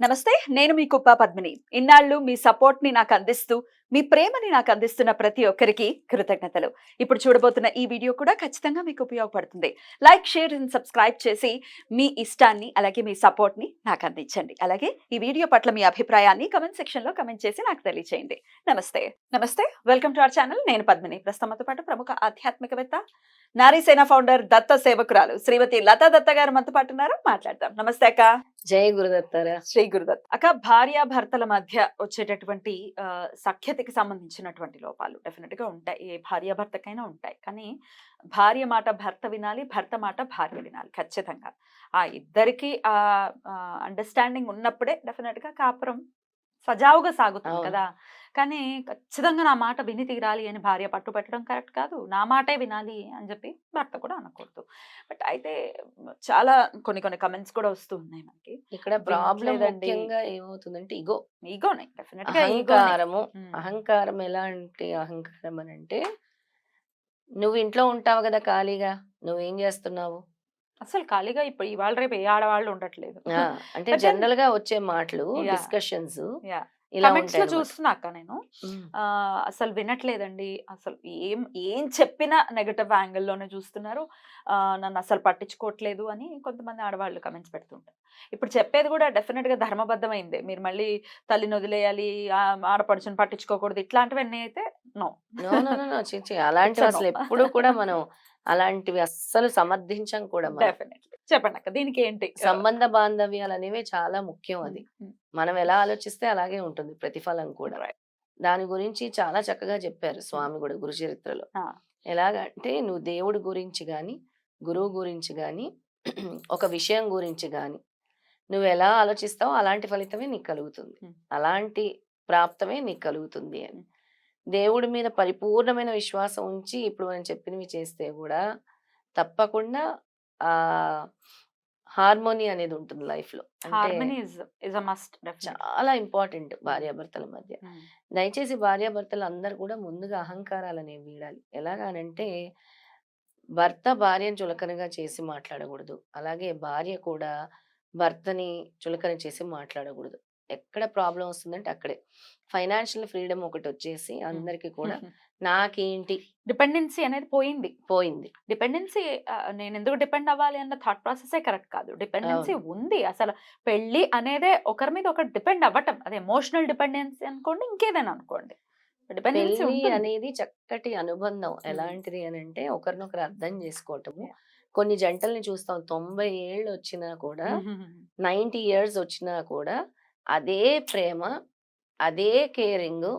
నమస్తే. నేను మీ కుప్ప పద్మిని. ఇన్నాళ్ళు మీ సపోర్ట్‌ని నాకందిస్తూ, మీ ప్రేమని నాకందిస్తున్న ప్రతి ఒక్కరికి కృతజ్ఞతలు. ఇప్పుడు చూడబోతున్న ఈ వీడియో కూడా ఖచ్చితంగా మీకు ఉపయోగపడుతుంది. లైక్, షేర్ అండ్ సబ్స్క్రైబ్ చేసి మీ ఇష్టాన్ని, అలాగే మీ సపోర్ట్‌ని నాకందించండి. అలాగే ఈ వీడియో పట్ల మీ అభిప్రాయాన్ని కామెంట్ సెక్షన్‌లో కామెంట్ చేసి నాకు తెలియచేయండి. నమస్తే. నమస్తే. Welcome to our channel. నేను పద్మిని. ప్రస్తుతంతో పాటు ప్రముఖ ఆధ్యాత్మికవేత్త, నారీసేన ఫౌండర్, దత్త సేవకురాలు శ్రీమతి లతా దత్త గారు మనతో పాటు ఉన్నారు. మాట్లాడదాం. నమస్తే అక్క. జై గురుదత్తారా. శ్రీ గురుదత్. అక్క, భార్యాభర్తల మధ్య వచ్చేటటువంటి సఖ్యతకి సంబంధించినటువంటి లోపాలు డెఫినెట్ గా ఉంటాయి. ఏ భార్యాభర్తకైనా ఉంటాయి. కానీ భార్య మాట భర్త వినాలి, భర్త మాట భార్య వినాలి ఖచ్చితంగా. ఆ ఇద్దరికి అండర్‌స్టాండింగ్ ఉన్నప్పుడే డెఫినెట్ గా కాపురం సజావుగా సాగుతుంది అవును. కదా! కానీ ఖచ్చితంగా నా మాట విని తీరాలి అని భార్య పట్టుబట్టడం కరెక్ట్ కాదు. నా మాటే వినాలి అని చెప్పి భర్త కూడా అనకూడదు. బట్ అయితే చాలా కొన్ని కామెంట్స్ కూడా వస్తూ ఉన్నాయి మనకి. ఇక్కడ ప్రాబ్లమ్ వినట్లేదండి. ముఖ్యంగా ఏమవుతుందంటే ఇగో. ఈగోనే. డెఫినిట్‌గా ఈగోనే. అహంకారము. హ్మ్. అహంకారం ఎలాంటి అహంకారం అనంటే, నువ్వు ఇంట్లో ఉంటావు గదా ఖాళీగా. నువ్వేం జేస్తున్నావు? అసలు ఖాళీగా ఇప్పుడు ఇవాళ రేపు ఏ ఆడవాళ్ళు ఉండట్లేదు. ఆ! అంటే బట్ దెన్ జనరల్‌గా వచ్చే మాటలు, యాహ్! Discussions yeah! ఇలా కమెంట్స్‌లో ఉంటాయన్నమాట. చూస్తున్నా అక్క నేను. హ్మ్. అసలు వినట్లేదండి. అసలు ఏం ఏం చెప్పినా నెగెటివ్ యాంగిల్‌లోనే చూస్తున్నారు. నన్నసలు పట్టించుకోవట్లేదు అని కొంతమంది ఆడవాళ్ళు కమెంట్స్ పెడుతుంటారు. ఇప్పుడు చెప్పేది కూడా డెఫినిట్‌గా ధర్మబద్ధమైందే. మీరు మళ్ళీ తల్లిని వదిలేయాలి, ఆడపడుచుని పట్టించుకోకూడదు ఇట్లాంటివన్నీ అయితే no. No. No. No. No. ఛీ! ఛీ! ఇట్స్ అలాంటివి ఎ నో. అసలు ఎప్పుడు కూడా మనం అలాంటివి అస్సలు సమర్థించం కూడా మనం. డెఫినెట్‌లీ. చెప్పండక్క, దీనికేంటి? సంబంధ బాంధవ్యాలనేవి చాలా ముఖ్యం అది. హ్మ్. హ్మ్. మనం ఎలా ఆలోచిస్తే అలాగే ఉంటుంది ప్రతిఫలం కూడా. రైట్. దాని గురించి చాలా చక్కగా చెప్పారు హ్మ్. స్వామి గూడా గురుచరిత్రలో. ఆ! ఎలాగంటే నువ్వు దేవుడి గురించి గాని, గురువు గురించి గాని, ఒక విషయం గురించి గాని, నువ్వెలా ఆలోచిస్తావో అలాంటి ఫలితమే నీకు కలుగుతుంది. హ్మ్. అలాంటి ప్రాప్తమే నీకు కలుగుతుంది అని. హ్మ్. దేవుడి మీద పరిపూర్ణమైన విశ్వాసం ఉంచి ఇప్పుడు మనం చెప్పినవి చేస్తే గూడా తప్పకుండా ఆహ్, హార్మోనీ అనేది ఉంటుంది లైఫ్‌లో. అంటే harmony is a must definitely. చాలా ఇంపార్టెంట్ హ్మ్. భార్యాభర్తల మధ్య. హ్మ్. దయచేసి భార్యాభర్తలు అందరూ కూడా ముందుగా అహంకారాలనేవి వీడాలి. ఎలాగనంటే భర్త భార్యను చులకనగా చేసి మాట్లాడకూడదు. అలాగే భార్య కూడా భర్తని చులకన చేసి మాట్లాడకూడదు. ఎక్కడ ప్రాబ్లమ్ వస్తుందంటే అక్కడే. ఫైనాన్షియల్ ఫ్రీడమ్ ఒకటొచ్చేసి హ్మ్. అందరికి కూడా నాకేంటి డిపెండెన్సీ అనేది పోయింది. పోయింది. డిపెండెన్సీ నేనెందుకు డిపెండ్ అవ్వాలి అన్న థాట్ ప్రాసెసే కరెక్ట్ కాదు. డిపెండెన్సీ అవును. ఉంది. అసలు పెళ్లి అనేదే ఒకరి మీద ఒకరు డిపెండ్ అవ్వటం. అది ఎమోషనల్ డిపెండెన్సీ అనుకోండి, ఇంకేదైనా అనుకోండి. డిపెండెన్సీ పెళ్లి ఉంటుంది. అనేది చక్కటి అనుబంధం. హ్మ్. ఎలాంటిది అనంటే ఒకరినొకరు అర్థం చేసుకోవటము. యాహ్! కొన్ని జంటల్ని చూస్తాం 90 ఏళ్ళొచ్చినా కూడా, 90 ఇయర్స్ వచ్చినా కూడా అదే ప్రేమ, అదే కేరింగు,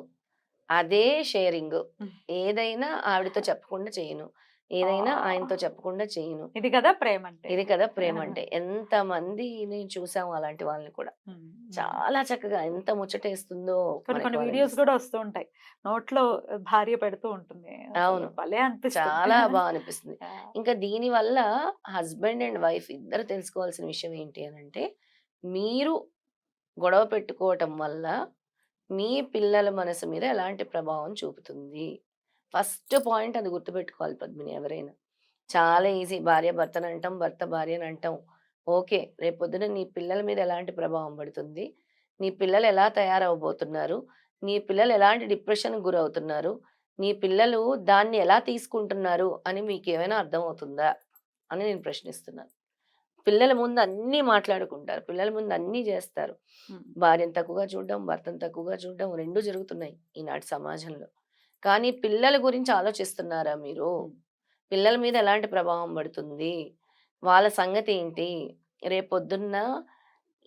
అదే షేరింగు. హ్మ్. ఏదైనా ఆవిడతో చెప్పకుండా చేయను. ఏదైనా ఆయనతో ఆ! చెప్పకుండా చేయను. ఇది కదా ప్రేమంటే. ఇది కదా ప్రేమంటే. ఎంతమందిని చూసాము అలాంటి వాళ్ళని కూడా. హ్మ్. హ్మ్. చాలా చక్కగా ఎంత ముచ్చటేస్తుందో మనకి కొన్ని వాళ్ళని వీడియోస్ చూస్తే. గూడా వస్తూ ఉంటాయి. నోట్లో భార్య పెడుతూ ఉంటుంది. అసలు అవును. భలే అనిపిస్తది. చాలా బా అనిపిస్తుంది. యాహ్! ఇంకా దీనివల్ల హస్బెండ్ అండ్ వైఫ్ ఇద్దరు తెలుసుకోవాల్సిన విషయం ఏంటి అనంటే, మీరు గొడవ పెట్టుకోవటం వల్ల మీ పిల్లల మనసు మీద ఎలాంటి ప్రభావం చూపుతుంది. ఫస్ట్ పాయింట్ అది గుర్తుపెట్టుకోవాలి పద్మిని ఎవరైనా. చాలా ఈజీ భార్యాభర్తనంటాం, భర్త భార్యనంటాం. ఓకే. రేపొద్దున నీ పిల్లల మీద ఎలాంటి ప్రభావం పడుతుంది? నీ పిల్లలు ఎలా తయారవ్వబోతున్నారు? నీ పిల్లలు ఎలాంటి డిప్రెషన్‌కి గురవుతున్నారు? నీ పిల్లలు దాన్ని ఎలా తీసుకుంటున్నారు అని మీకేమైనా అర్థమవుతుందా? అని నేను ప్రశ్నిస్తున్నాను. పిల్లల ముందు అన్నీ మాట్లాడుకుంటారు. పిల్లల ముందు అన్నీ జేస్తారు. హ్మ్. భార్యను తక్కువగా చూడడం, భర్తను తక్కువగా చూడడం 2 జరుగుతున్నాయి ఈనాటి సమాజంలో. కానీ పిల్లల గురించి ఆలోచిస్తున్నారా మీరు? హ్మ్. పిల్లల మీద ఎలాంటి ప్రభావం పడుతుంది? వాళ్ళ సంగతేంటి? రేపొద్దున్న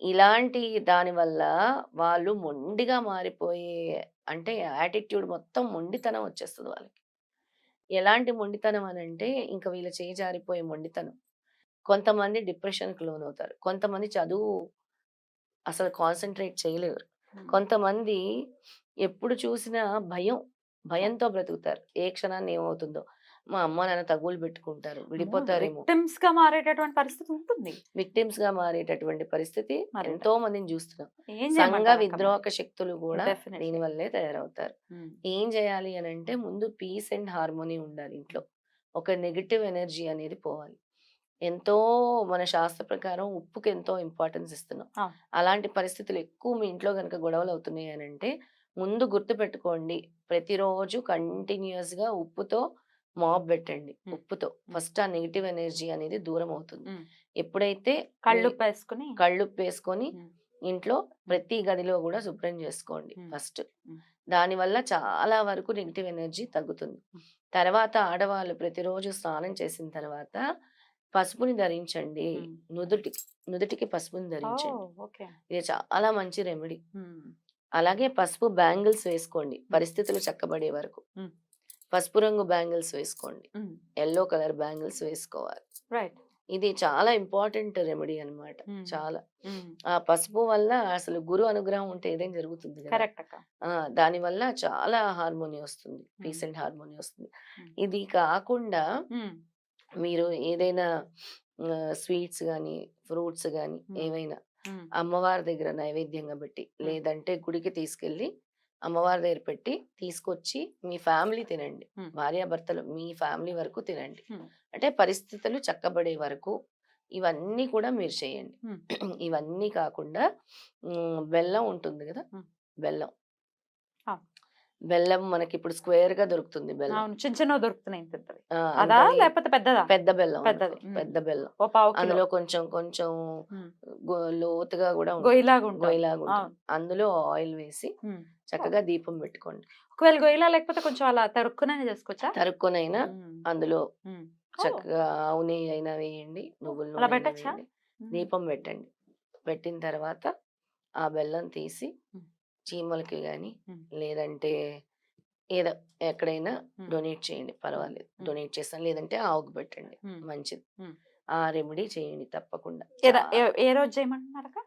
ఇలాంటి దాని వల్ల వాళ్ళు మొండిగా మారిపోయే అంటే యాటిట్యూడ్ మొత్తం మొండితనం వచ్చేస్తది వాళ్ళకి. ఎలాంటి మొండితనం అనంటే ఇంక వీళ్ళ చేయి జారిపోయే మొండితనం. కొంతమంది డిప్రెషన్‌కి లోనవుతారు. కొంతమంది చదువు అసలు కాన్సంట్రేట్ చేయలేరు. హ్మ్. కొంతమంది ఎప్పుడు చూసినా భయం. భయంతో బ్రతుకుతారు. ఏ క్షణాన ఏమవుతుందో. మా అమ్మ, నాన్న తగువులు పెట్టుకుంటారు. అమ్మో! విడిపోతారేమో. విక్టిమ్స్‌గా మారేటటువంటి పరిస్థితి ఉంటుంది. విక్టిమ్స్‌గా మారేటటువంటి పరిస్థితి మరి ఎంతో మందిని జూస్తున్నాం. ఏం సంఘ చేయమంటారక్క మరి? విద్రోహక శక్తులు గూడా డెఫినైట్‌లీ. దీనివల్లే తయారవుతారు. హ్మ్. ఏం జేయాలి అనంటే ముందు పీస్ అండ్ హార్మోనీ ఉండాలి ఇంట్లో. ఒక నెగెటివ్ ఎనర్జీ అనేది పోవాలి. ఎంతో మన శాస్త్ర ప్రకారం ఉప్పుకి ఎంతో ఇంపార్టెన్స్ ఇస్తున్నాం. ఆ. అలాంటి పరిస్థితులు ఎక్కువ మీ ఇంట్లో గనుక గొడవలు అవుతున్నాయి అనంటే, ముందు గుర్తుపెట్టుకోండి. ప్రతిరోజు కంటిన్యూయస్‌గా ఉప్పుతో మాప్ పెట్టండి. ఉప్పుతో. ఫస్ట్ ఆ నెగెటివ్ ఎనర్జీ అనేది దూరం అవుతుంది. ఎప్పుడైతే కళ్ళుప్పు వేసుకుని కళ్ళుప్పేసుకొని ఉమ్, ఇంట్లో ప్రతి గదిలో గూడా శుభ్రం చేసుకోండి ఉమ్, ఫస్ట్. ఉమ్. దానివల్ల చాలా వరకు నెగెటివ్ ఎనర్జీ తగ్గుతుంది. తర్వాత ఆడవాళ్ళు ప్రతిరోజు స్నానం చేసిన తర్వాత పసుపుని ధరించండి. ఉమ్. నుదుటికి నుదుటికి పసుపుని ఓ, ధరించండి. ఓకే. ఇది చాలా మంచి రెమెడీ. ఉమ్, అలాగే పసుపు బ్యాంగిల్స్ వేసుకోండి పరిస్థితులు చక్కబడే వరకు. ఉమ్, పసుపు రంగు బ్యాంగిల్స్ వేసుకోండి. ఉమ్. యెల్లో కలర్ బ్యాంగిల్స్ వేసుకోవాలి. రైట్. ఇది చాలా ఇంపార్టెంట్ రెమెడీ అన్నమాట. ఉమ్, చాలా. ఉమ్. ఆ పసుపు వల్ల అసలు గురు అనుగ్రహం ఉంటే ఏదైనా జరుగుతుంది కదా! కరెక్ట్ అక్క. దానివల్ల చాలా హార్మోని వస్తుంది. పీస్ ఉమ్, అండ్ హార్మోని వస్తుంది. ఉమ్, ఇది కాకుండా ఉమ్, మీరు ఏదైనా స్వీట్స్ గానీ, ఫ్రూట్స్ గానీ ఉమ్, ఏవైనా ఉమ్, అమ్మవారి దగ్గర నైవేద్యంగా పెట్టి, లేదంటే గుడికి తీసుకెళ్ళి అమ్మవారి దగ్గర పెట్టి తీసుకొచ్చి మీ ఫ్యామిలీ తినండి. ఉమ్, భార్యాభర్తలు మీ ఫ్యామిలీ వరకు తినండి. ఉమ్, అంటే పరిస్థితులు చక్కబడే వరకు ఇవన్నీ కూడా మీరు చేయండి. ఉమ్. ఇవన్నీ కాకుండా బెల్లం ఉంటుంది గదా! ఉమ్. బెల్లం. ఆ. బెల్లం మనకిప్పుడు స్క్వేర్‌గా దొరుకుతుంది బెల్లం. అవును, చిన్న చిన్నవి దొరుకుతున్నాయి ఇంతది. ఆ! అదా అంతని లేకపోతే పెద్దదా? పెద్ద బెల్లం పెద్దది. అనుకో. పెద్ద బెల్లం. ఓ పావు కిలో. అందులో కొంచెం కొంచెం ఉమ్. లోతుగా గూడా ఉంటుంది. గొయ్యిలాగా ఉంటుంది. గొయ్యిలాగుంటుంది. అవును. అందులో ఆయిల్ వేసి ఉమ్. చక్కగా దీపం పెట్టుకోండి. ఒకవేళ గొయ్యిలా లేకపోతే కొంచెం అలా తరుక్కునైనా చేసుకోవచ్చా? తరుక్కునైనా ఉమ్, అందులో ఉమ్. ఓ, చక్కగా ఆవు నెయ్యి అయినా వేయండి. నువ్వుల అలా నూనె అయినా పెట్టచ్చా? వేయండి. దీపం పెట్టండి. పెట్టిన తర్వాత ఆ బెల్లం తీసి ఉమ్. చీమలకి గాని, ఉమ్. లేదంటే ఏదో ఎక్కడైనా ఉమ్. డొనేట్ చేయండి పర్వాలేదు. ఉమ్. డొనేట్ చేస్తాను. లేదంటే ఆవుకు పెట్టండి. ఉమ్. మంచిది. ఉమ్. ఆ రెమెడీ చేయండి తప్పకుండా. ఏ రోజు చేయమంటున్నారక్క?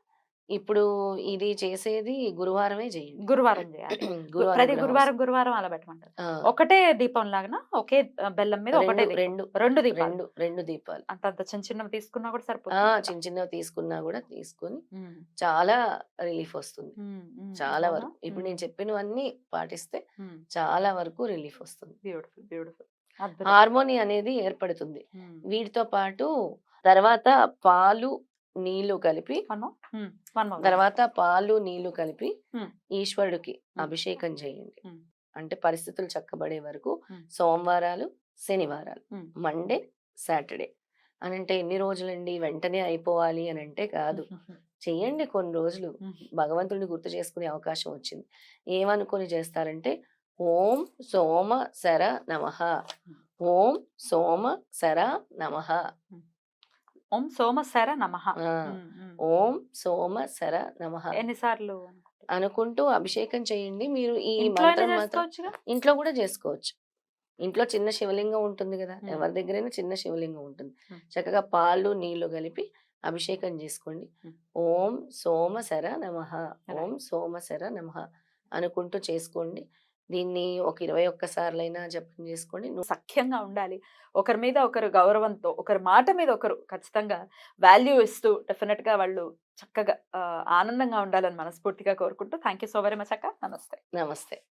ఇప్పుడు ఇది చేసేది గురువారమే చేయండి. గురువారం చేయాలి. గురు ప్రతి అనుగ్రహం గురువారం వస్తుంది. గురువారం అలా పెట్టమంటారు. ఆ! ఒకటే దీపం లాగానా? ఒకే బెల్లం మీద ఒకటే 2, దీపం. 2, 2 దీపాలు. 2 దీపాలు. అంతంత చిన్న చిన్నవి తీసుకున్నా కూడా ఆ! సరిపోతుంది కదా! చిన్న చిన్నవి తీసుకున్నా గూడా తీసుకొని హ్మ్. చాలా రిలీఫ్ వస్తుంది. హ్మ్. హ్మ్. చాలా అవునా? వరకు. ఇప్పుడు హ్మ్. నేను చెప్పినవన్నీ పాటిస్తే హ్మ్. చాలా వరకు రిలీఫ్ వస్తుంది. బ్యూటిఫుల్. బ్యూటిఫుల్. అద్భుతం. హార్మోని అనేది ఏర్పడుతుంది. హ్మ్. వీటితో పాటు తర్వాత పాలు, నీళ్లు కలిపి వన్ మోర్? హ్మ్. One more. తర్వాత పాలు, నీళ్లు కలిపి హ్మ్. ఈశ్వరుడికి హ్మ్. అభిషేకం చేయండి. హ్మ్. అంటే పరిస్థితులు చక్కబడే వరకు హ్మ్. సోమవారాలు, శనివారాలు, హ్మ్. మండే, సాటర్డే అనంటే ఎన్ని రోజులండి? వెంటనే అయిపోవాలి అనంటే కాదు. చెయ్యండి కొన్ని రోజులు. హ్మ్. భగవంతుడిని గుర్తు చేసుకునే అవకాశం వచ్చింది. ఏమనుకోని చేస్తారంటే ఓం సోమ శర నమః. ఓం సోమ శర నమః. ఓం సోమశర నమః. ఆ! హ్మ్. హ్మ్. ఓం సోమ శర నమః ఎన్ని సార్లు? అనుకుంటూ అభిషేకం చేయండి. మీరు ఈ ఇంట్లో అయినా మంత్రం మాత్రం చేసుకోవచ్చుగా? ఇంట్లో కూడా చేసుకోవచ్చు. ఇంట్లో చిన్న శివలింగం ఉంటుంది గదా! హ్మ్. ఎవరి దగ్గరైనా చిన్న శివలింగం ఉంటుంది. హ్మ్. చక్కగా పాలు, నీళ్లు కలిపి అభిషేకం చేసుకోండి. హ్మ్. ఓం సోమశర నమః. అలా. ఓం సోమశర నమః అనుకుంటూ చేసుకోండి. దీన్ని ఒక 21 సార్లైనా జపం చేసుకోండి. సఖ్యంగా ఉండాలి. ఒకరి మీద ఒకరు గౌరవంతో, ఒకరి మాట మీద ఒకరు ఖచ్చితంగా వాల్యూ ఇస్తూ డెఫినిట్‌గా వాళ్ళు చక్కగా ఆనందంగా ఉండాలని మనస్ఫూర్తిగా కోరుకుంటూ thank you so very much అక్క. నమస్తే. నమస్తే.